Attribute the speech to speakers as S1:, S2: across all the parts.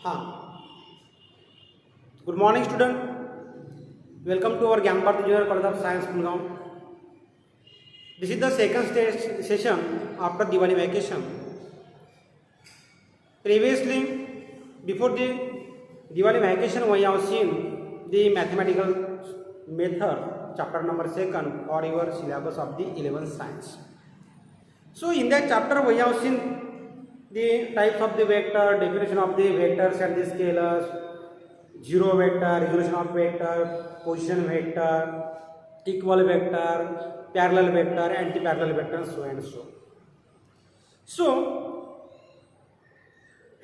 S1: हाँ, good morning student. Welcome to our Gyan Bharat Junior College of Science, Gurgaon. This is the second session after Diwali vacation. Previously, before the Diwali vacation, we have seen the mathematical method, chapter number 2 or your syllabus of the 11th science. So in that chapter, we have seen the types of the vector, definition of the vectors and the scalars, zero vector, resolution of vector, position vector, equal vector, parallel vector, anti-parallel vector, so and so. So,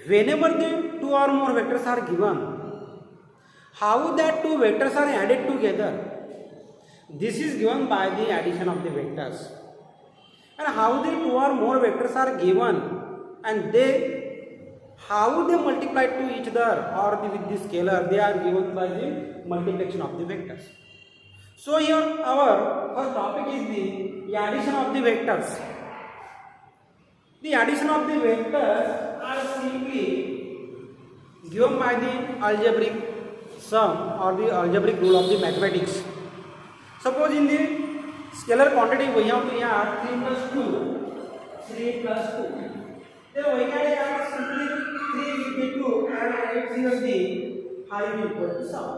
S1: whenever the two or more vectors are given, how that two vectors are added together? This is given by the addition of the vectors. And how the two or more vectors are given and how they multiply to each other or with the scalar, they are given by the multiplication of the vectors. So here our first topic is the addition of the vectors. The addition of the vectors are simply given by the algebraic sum or the algebraic rule of the mathematics. Suppose in the scalar quantity we have to add 3 plus 2. Then we can add simply 3 with the 2 and 8 here the height equal to sum.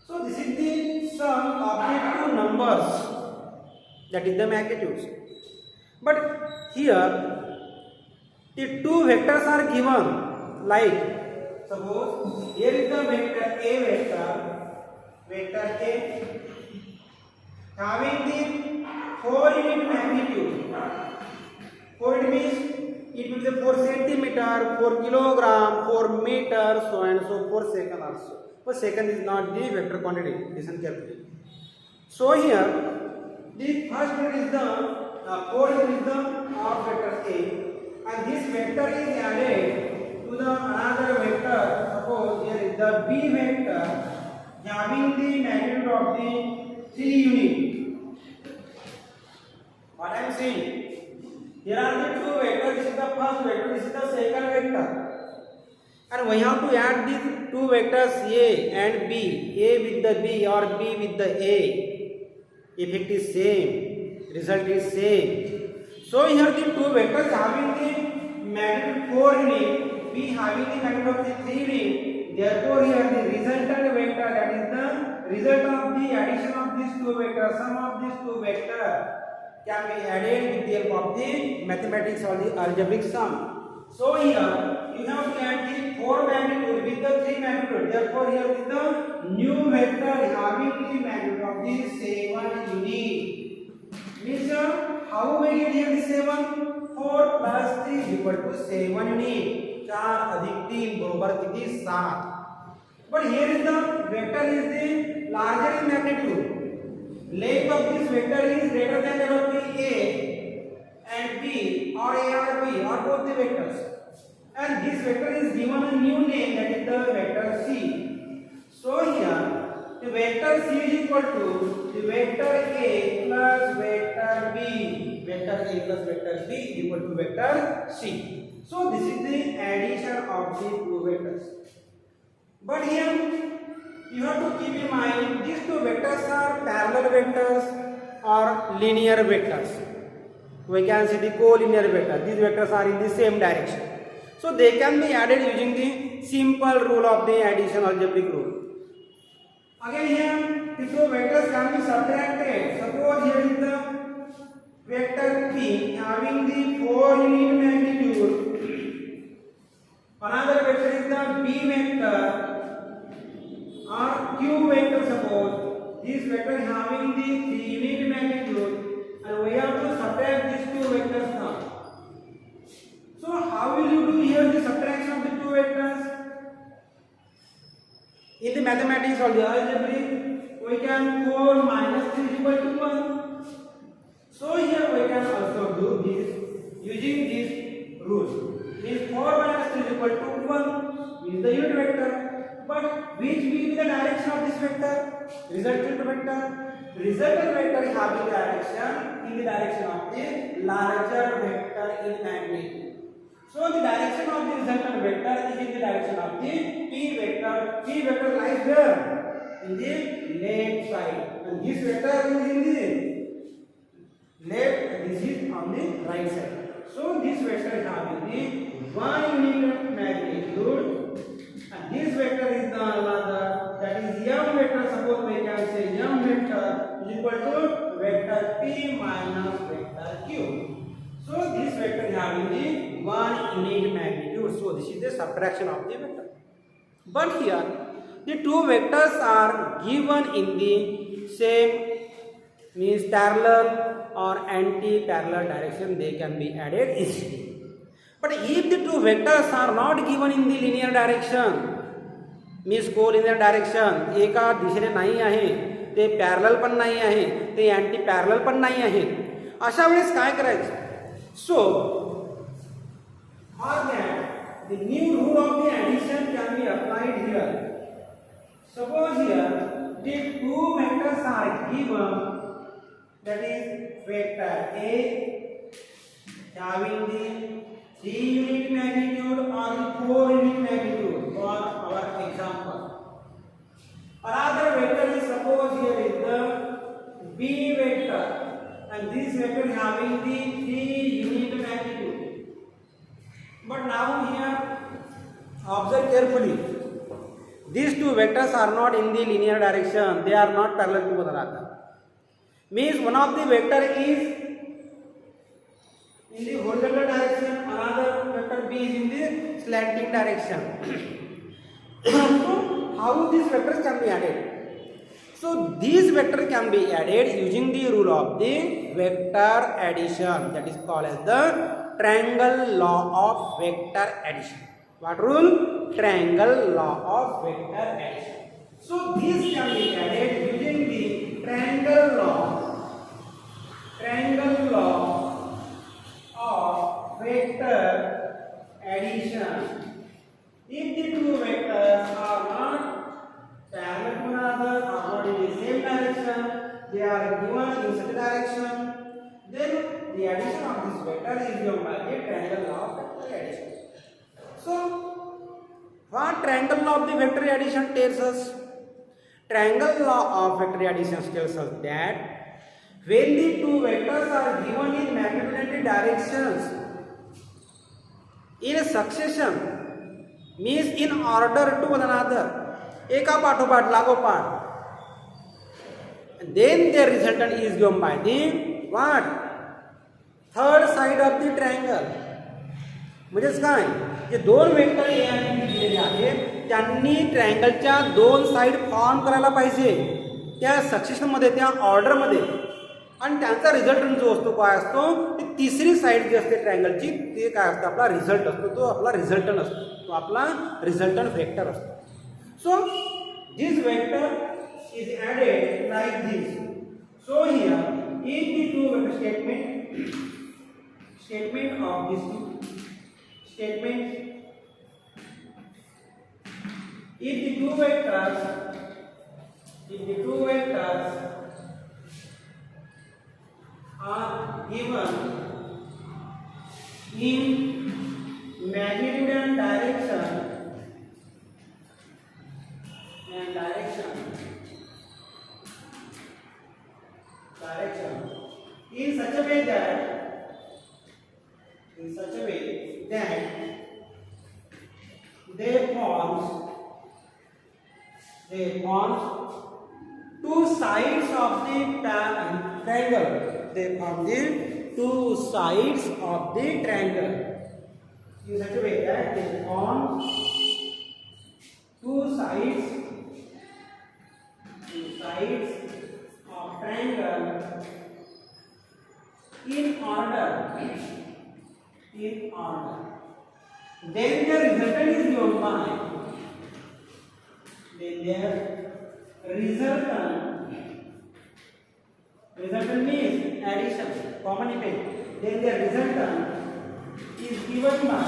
S1: So this is the sum of the two numbers, that is the magnitudes. But here the two vectors are given, like suppose here is the vector A having the 4 unit magnitude. 4 means it will be 4 centimeter, 4 kilogram, 4 meter, so and so, 4 second also. But second is not the vector quantity. Listen carefully. So here the first unit is the 4 unit is the of vector A, and this vector is added to the another vector. Suppose here is the B vector having the magnitude of the 3 unit. What I am saying? Here are the two vectors. This is the first vector. This is the second vector. And we have to add these two vectors A and B. A with the B or B with the A. Effect is same. Result is same. So here the two vectors having the magnitude 4 unit, B having the magnitude of the 3 unit. Therefore here the resultant vector, that is the result of the addition of these two vectors, sum of these two vectors, can be added with the help of the mathematics or the algebraic sum. So here you have to add the 4 magnitude with the 3 magnitude. Therefore here with the new vector having the magnitude of the 7 unit. Means how we get here the 7? 4 plus 3 is equal to 7 unit. 4 अधिक 3 बराबर कितनी 7. But here is the vector is the larger in magnitude. Length of this vector is greater than that of the A and B, or A or B, or both the vectors. And this vector is given a new name, that is the vector C. So here the vector C is equal to the vector A plus vector B. Vector A plus vector B is equal to vector C. So this is the addition of the two vectors. But here you have to keep in mind these two vectors are parallel vectors or linear vectors. We can see the collinear vector. These vectors are in the same direction. So they can be added using the simple rule of the addition algebraic rule. Again here the two vectors can be subtracted. Suppose here is the vector P having the 4 unit magnitude. Another vector is the B vector or Q vector. Suppose this vector is having the 3 unit magnitude, and we have to subtract these two vectors now. So how will you do here the subtraction of the two vectors? In the mathematics or the algebra, we can 4 minus 3 is equal to 1. So here we can also do this using this rule. Means 4 minus 3 is equal to 1 is the unit vector. But which will be the direction of this vector? Resultant vector. Resultant vector is having direction in the direction of the larger vector in magnitude. So the direction of the resultant vector is in the direction of the p vector. P vector lies where? In the left side, and this vector is in the left. This is on the right side. So this vector is having the one unit magnitude, and this vector is the another, that is m vector. Suppose we can say m vector is equal to vector p minus vector q. So this vector is having the one unit magnitude. So this is the subtraction of the vector. But here the two vectors are given in the same, means parallel or anti-parallel direction. They can be added easily. But if the two vectors are not given in the linear direction, means co-linear direction, एका दिशेने नाही आहे, ते parallel पण नाही आहे, ते anti parallel पण नाही आहे, अशा वेळेस काय करायचं? So for that the new rule of the addition can be applied here. Suppose here the two vectors are given, that is vector A having the 3 unit magnitude or the 4 unit magnitude for our example. Another vector is, suppose here is the B vector, and this vector having the 3 unit magnitude. But now here observe carefully, these two vectors are not in the linear direction, they are not parallel to one another. Means one of the vector is in the horizontal direction, another vector B is in the slanting direction. So how these vectors can be added? So these vectors can be added using the rule of the vector addition, that is called as the triangle law of vector addition. What rule? Triangle law of vector addition. So these can be added using the triangle law of vector addition. If the two vectors are not parallel to one another, are not in the same direction, they are given in such direction, then the addition of this vector is given by the triangle law of vector addition. So what triangle law of the vector addition tells us? Triangle law of vector addition tells us that when the two vectors are given in magnitude and directions in a succession, means in order to one another, eka पाठोपाठ लागोपाठ, then their resultant is given by the what? Third side of the triangle. म्हणजेच काय, जे दोन vector A आणि B दिलेले आहेत त्यांनी ट्रायंगलच्या दोन साइड फॉर्म करायला पाहिजे त्या सक्सेशन मध्ये, त्या ऑर्डर मध्ये, आणि त्यांचा रिझल्टंट जो असतो काय असतो, ती तिसरी साइड जी असते ट्रायंगलची ते काय असतं, आपला रिझल्ट असतो, तो आपला रिझल्टंट असतो, तो आपला रिझल्टंट वेक्टर असतो. So this vector is added like this. So here in the two vector statement of this statement, if the two vectors are given in magnitude and direction in such a way that they form two sides of the triangle. They form the two sides of the triangle in such a way that they form two sides of triangle in order. Then the resultant is given by. Then their resultant means addition, common effect. Then the resultant is given by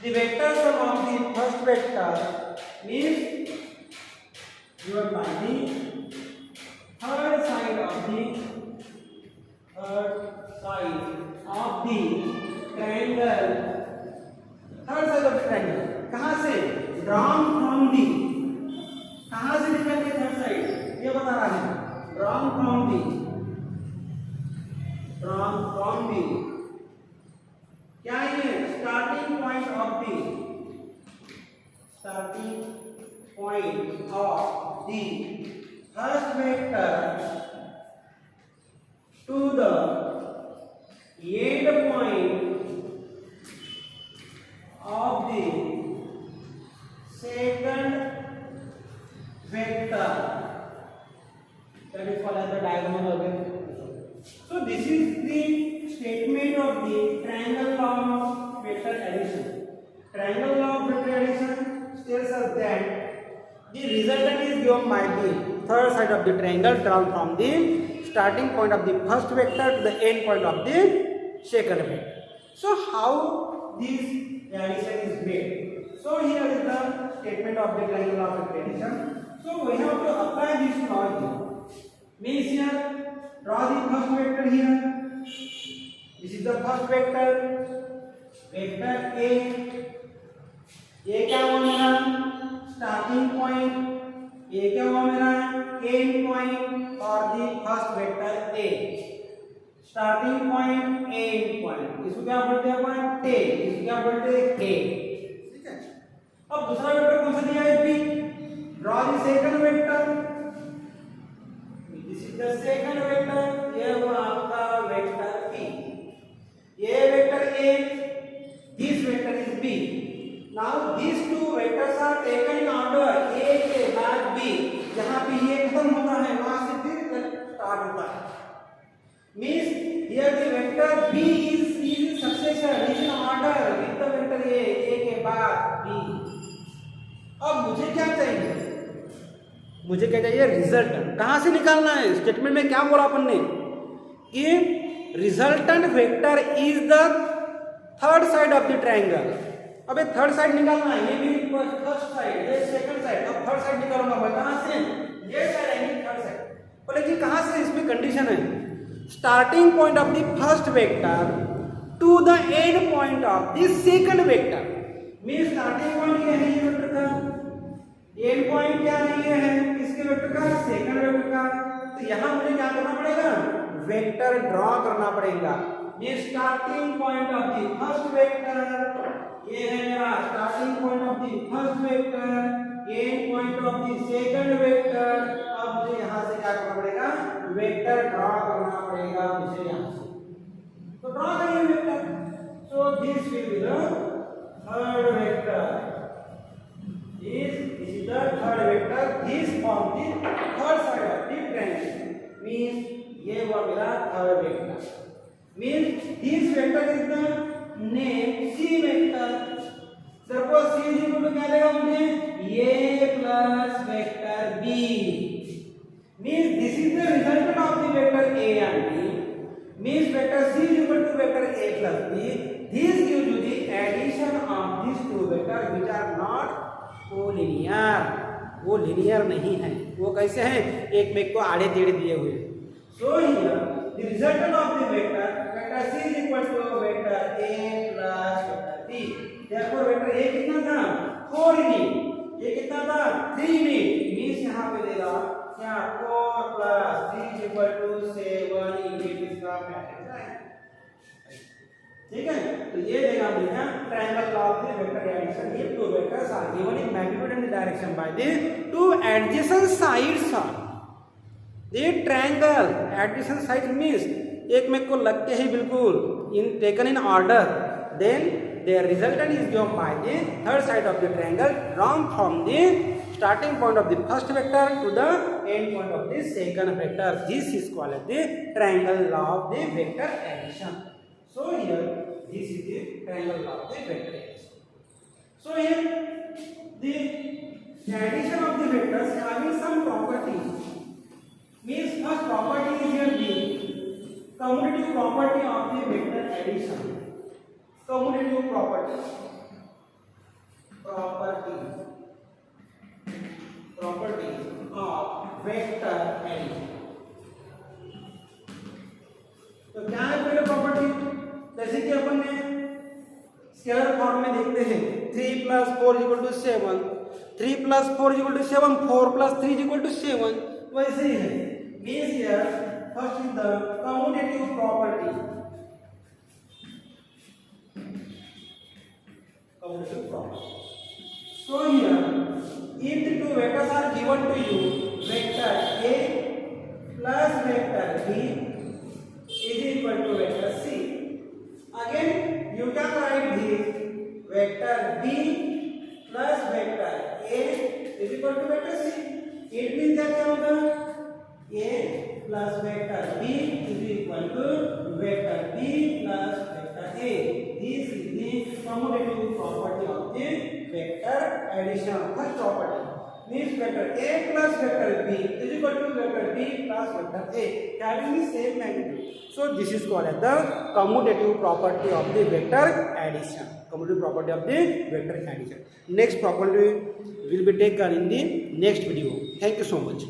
S1: the vector sum of the first vector means given by the third side of the third side of the triangle, third side of the triangle कहाँ से? drawn from the, कहाँ से निकलती है third side ये बता रहा है, drawn from the क्या ये starting point of the first vector to the end point of the second vector, that is called as the diagonal organ. So this is the statement of the triangle law of vector addition. Triangle law of vector addition tells us that the resultant is given by the third side of the triangle drawn from the starting point of the first vector to the end point of the second vector. So how this addition is made? So here is the statement of the triangle law of vector addition. So we have to apply this law here. Means here, draw the first vector here. This is the first vector, vector A. A क्या हुआ मेरा? Starting point. A क्या हुआ मेरा? End point और the first vector A. Starting point, end point. इसको क्या बोलते हैं अपन? tail. इसको क्या बोलते हैं? tail. ठीक है? अब दूसरा वेक्टर कौन सा दिया है? B. Draw the second vector. This is the second vector. ये हुआ आपका vector B. ये vector A. This vector is B. Now these two vectors are taken in order A के बाद B. जहाँ पे ये खत्म होता है वहाँ से फिर स्टार्ट होता है. Means here the vector B is in succession, is in order with the vector A के बाद B. अब मुझे क्या चाहिए? मुझे क्या चाहिए? रिजल्टेंट. कहाँ से निकालना है? स्टेटमेंट में क्या बोला अपन ने कि resultant vector is the third side of the triangle. अब ये थर्ड साइड निकालना है. ये भी फर्स्ट साइड, ये सेकंड साइड. अब थर्ड साइड निकालूंगा मैं. कहाँ से? ये साइड आएंगे थर्ड साइड. बोले कि कहाँ से? इसमें कंडीशन है starting point of the first vector to the end point of the second vector. Mean starting point ये है ये वेक्टर का, एंड पॉइंट क्या है ये है इसके वेक्टर का, सेकंड वेक्टर का. तो यहाँ मुझे क्या करना पड़ेगा? वेक्टर ड्रॉ करना पड़ेगा. ये starting point of the first vector, ये है मेरा starting point of the first vector, and point of the second vector. अब मुझे यहाँ से क्या करना पड़ेगा? वेक्टर ड्रॉ करना पड़ेगा मुझे यहाँ से. तो ड्रॉ करिए vector. So this will be the third vector. This is the third vector. This form the third side of the triangle. Means ये हुआ मेरा third vector. Means this vector is the name C vector. Suppose C is equal to क्या देगा मुझे? A plus vector B. Means this is the resultant of the vector A and B. Means vector C is equal to vector A plus B. This gives you the addition of these two vectors which are not collinear. वो linear नहीं है. वो कैसे हैं? एक में को आड़े टेढ़े दिए हुए. So here the resultant of the vector C is equal to vector A plus vector B. Therefore vector A कितना था? 4 यूनिट. ये कितना था? 3 यूनिट. मींस यहाँ पे देगा क्या? 4 plus 3 is equal to 7 unit. इसका मैट्रिक्स है. ठीक है. तो ये देगा मुझे triangle law of the vector addition. ये two vectors are given in magnitude and direction by the two adjacent sides of the triangle. Adjacent side means एक में को लग के ही बिल्कुल in taken in order. Then their resultant is given by the third side of the triangle drawn from the starting point of the first vector to the end point of the second vector. This is called as the triangle law of the vector addition. So here this is the triangle law of the vector addition. So here the addition of the vectors having some properties. Means first property is here the commutative property of the vector addition. Commutative property of vector addition. तो तो क्या है पहले property, जैसे कि अपन ने scalar form में देखते हैं 3 + 4 = 7, 3 + 4 = 7, 4 + 3 = 7, वैसे ही है। Means here first is the commutative property, commutative property. So here, if the two vectors are given to you, vector A plus vector B is equal to vector C. Again, you can write this vector B plus vector A is equal to vector C. It means that क्या होगा, A plus vector B is equal to vector B plus vector A. This is the commutative property of the vector addition. First property means vector A plus vector B is equal to vector B plus vector A having the same magnitude. So this is called as the commutative property of the vector addition. Commutative property of the vector addition. Next property will be taken in the next video. Thank you so much.